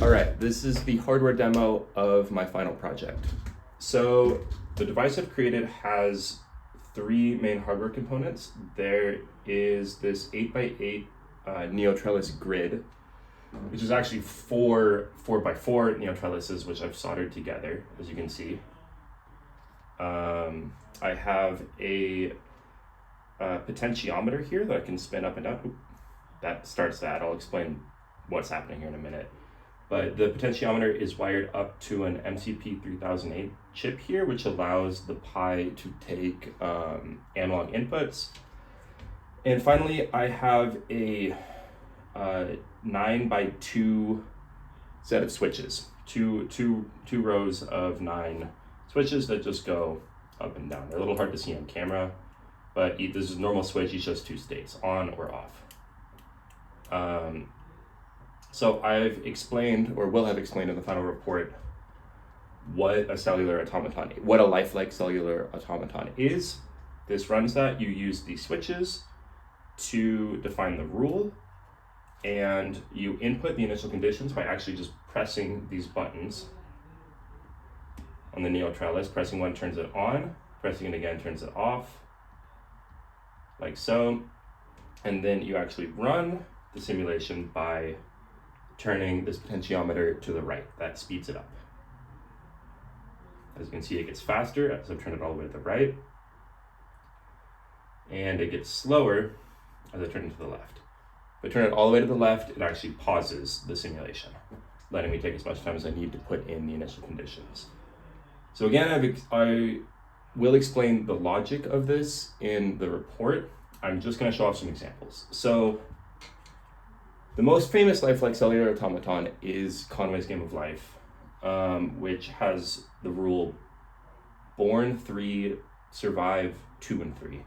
All right, this is the hardware demo of my final project. So the device I've created has three main hardware components. There is this 8x8 NeoTrellis grid, which is actually four 4x4 NeoTrellises, which I've soldered together, as you can see. I have a potentiometer here that I can spin up and down. Oop, that starts that. I'll explain what's happening here in a minute. But the potentiometer is wired up to an MCP 3008 chip here, which allows the Pi to take analog inputs. And finally, I have a 9x2 set of switches, two rows of 9 switches that just go up and down. They're a little hard to see on camera, but this is a normal switch. Each has 2 states, on or off. So I've explained, or will have explained in the final report, what a cellular automaton, what a lifelike cellular automaton is. This runs that. You use the switches to define the rule, and you input the initial conditions by actually just pressing these buttons on the NeoTrellis. Pressing one turns it on, pressing it again turns it off, like so. And then you actually run the simulation by turning this potentiometer to the right. That speeds it up. As you can see, it gets faster as I turn it all the way to the right, and it gets slower as I turn it to the left. If I turn it all the way to the left, it actually pauses the simulation, letting me take as much time as I need to put in the initial conditions. So again, I will explain the logic of this in the report. I'm just going to show off some examples. So the most famous lifelike cellular automaton is Conway's Game of Life, which has the rule born 3, survive 2 and 3.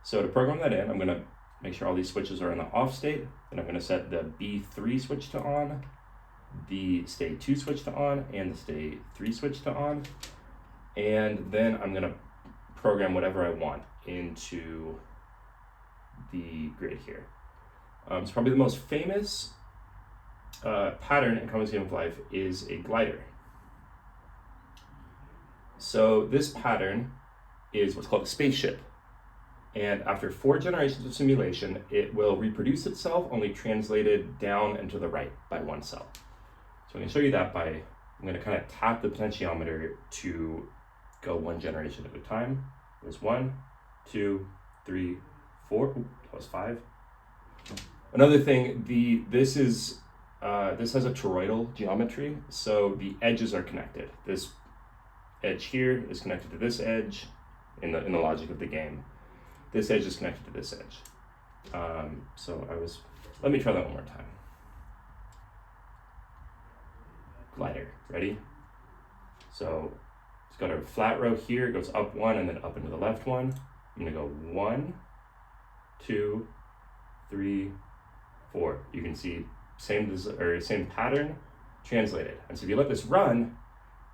So to program that in, I'm going to make sure all these switches are in the off state. Then I'm going to set the B3 switch to on, the stay 2 switch to on, and the stay 3 switch to on. And then I'm going to program whatever I want into the grid here. So probably the most famous pattern in Conway's Game of Life is a glider. So this pattern is what's called a spaceship. And after 4 generations of simulation, it will reproduce itself, only translated down and to the right by 1 cell. So I'm going to show you that by, I'm going to kind of tap the potentiometer to go 1 generation at a time. There's 1, 2, 3, 4, ooh, that was 5. Another thing, this has a toroidal geometry, so the edges are connected. This edge here is connected to this edge in the logic of the game. This edge is connected to this edge. Let me try that one more time. Glider, ready? So it's got a flat row here, it goes up 1 and then up into the left 1. I'm gonna go 1, 2, 3, 4. You can see same pattern translated. And so if you let this run,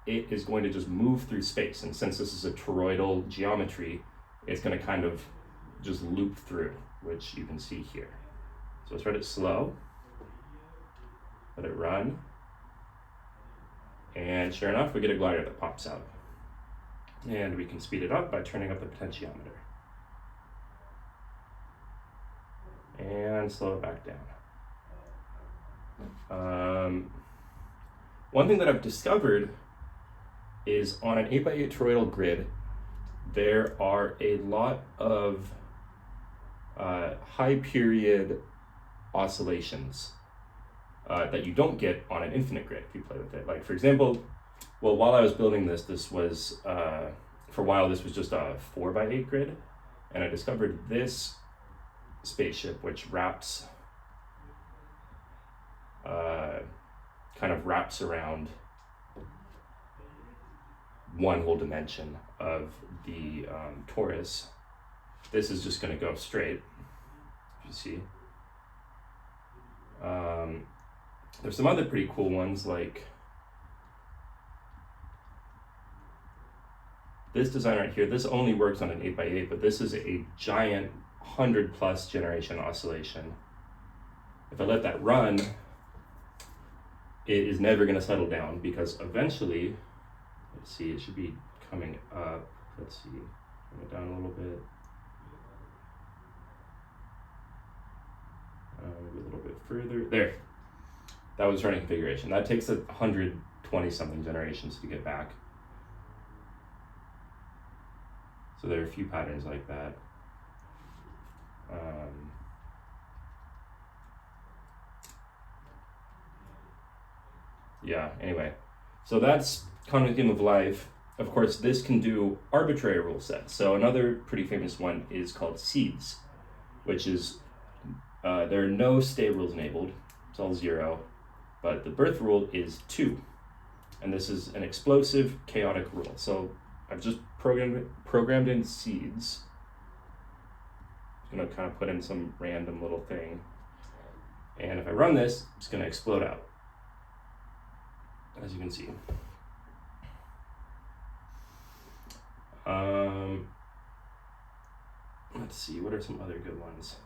it is going to just move through space. And since this is a toroidal geometry, it's going to kind of just loop through, which you can see here. So let's start it slow, let it run, and sure enough, we get a glider that pops out. And we can speed it up by turning up the potentiometer. And slow it back down. One thing that I've discovered is on an 8x8 toroidal grid, there are a lot of high period oscillations that you don't get on an infinite grid if you play with it. Like for example, well, while I was building this was, for a while this was just a 4x8 grid, and I discovered this spaceship which kind of wraps around one whole dimension of the torus. This is just going to go straight, if you see. There's some other pretty cool ones, like this design right here. This only works on an 8x8, but this is a giant 100+ generation oscillation. If I let that run, it is never going to settle down, because eventually, let's see, it should be coming up. Let's see, bring it down a little bit. Maybe a little bit further. There. That was running configuration. That takes 120 something generations to get back. So there are a few patterns like that. Yeah, anyway. So that's Common Theme of Life. Of course, this can do arbitrary rule sets. So another pretty famous one is called seeds, which is, there are no stay rules enabled. It's all 0. But the birth rule is 2. And this is an explosive, chaotic rule. So I've just programmed in seeds. I'm going to kind of put in some random little thing. And if I run this, it's going to explode out, as you can see. Let's see, what are some other good ones?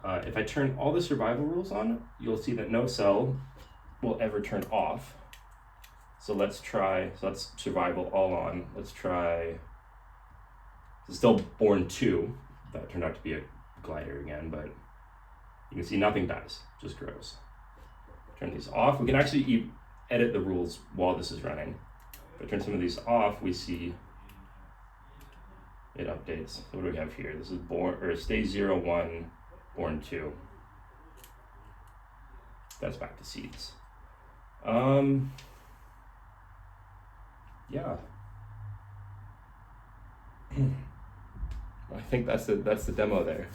If I turn all the survival rules on, you'll see that no cell will ever turn off. So let's try, so that's survival all on. Let's try, it's still born 2. That turned out to be a glider again, but you can see nothing dies, just grows. Turn these off. We can actually edit the rules while this is running. If I turn some of these off, we see it updates. So what do we have here? This is born, or stay 0, 1, born 2. That's back to seeds. Yeah. I think that's the demo there.